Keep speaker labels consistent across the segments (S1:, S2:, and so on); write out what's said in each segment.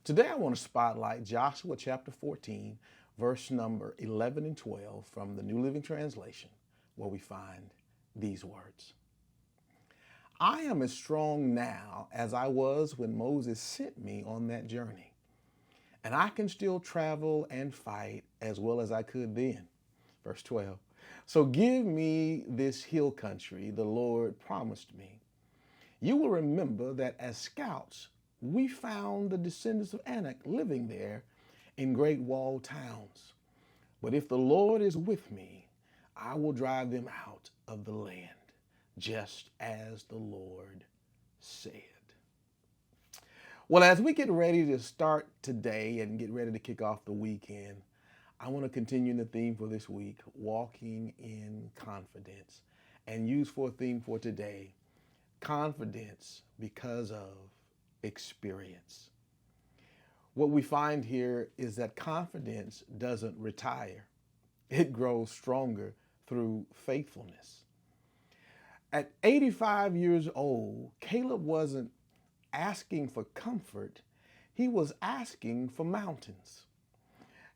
S1: Today I want to spotlight Joshua chapter 14, verse number 11 and 12 from the New Living Translation, where we find these words. I am as strong now as I was when Moses sent me on that journey, and I can still travel and fight as well as I could then. Verse 12. So give me this hill country the Lord promised me. You will remember that as scouts, we found the descendants of Anak living there in great walled towns. But if the Lord is with me, I will drive them out of the land, just as the Lord said. Well, as we get ready to start today and get ready to kick off the weekend, I want to continue the theme for this week, walking in confidence, and use for a theme for today, confidence because of experience. What we find here is that confidence doesn't retire. It grows stronger through faithfulness. At 85 years old, Caleb wasn't asking for comfort. He was asking for mountains.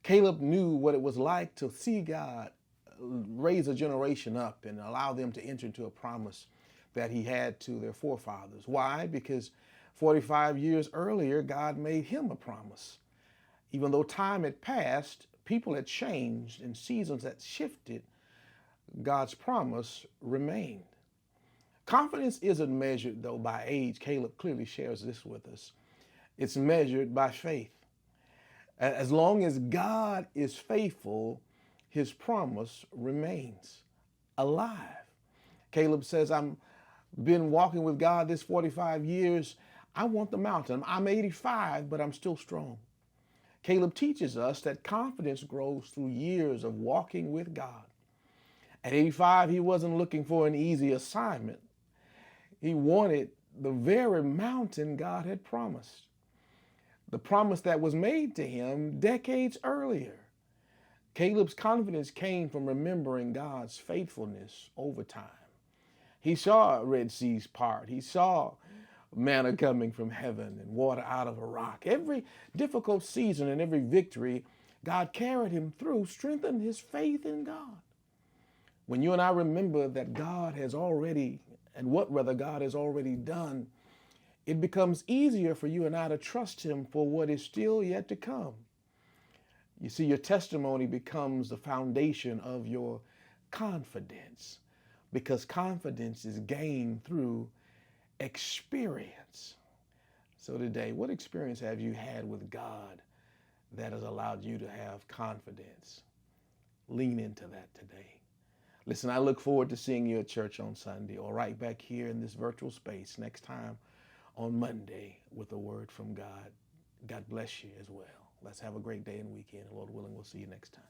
S1: Caleb knew what it was like to see God raise a generation up and allow them to enter into a promise that he had to their forefathers. Why? Because 45 years earlier, God made him a promise. Even though time had passed, people had changed, and seasons had shifted, God's promise remained. Confidence isn't measured, though, by age. Caleb clearly shares this with us. It's measured by faith. As long as God is faithful, his promise remains alive. Caleb says, I've been walking with God this 45 years. I want the mountain. I'm 85, but I'm still strong. Caleb teaches us that confidence grows through years of walking with God. At 85, he wasn't looking for an easy assignment. He wanted the very mountain God had promised. The promise that was made to him decades earlier. Caleb's confidence came from remembering God's faithfulness over time. He saw Red Seas part. He saw manna coming from heaven and water out of a rock. Every difficult season and every victory God carried him through strengthened his faith in God. When you and I remember that God has already done, it becomes easier for you and I to trust him for what is still yet to come. You see, your testimony becomes the foundation of your confidence, because confidence is gained through experience. So today, what experience have you had with God that has allowed you to have confidence? Lean into that today. Listen, I look forward to seeing you at church on Sunday or right back here in this virtual space next time on Monday with a word from God. God bless you as well. Let's have a great day and weekend. Lord willing, we'll see you next time.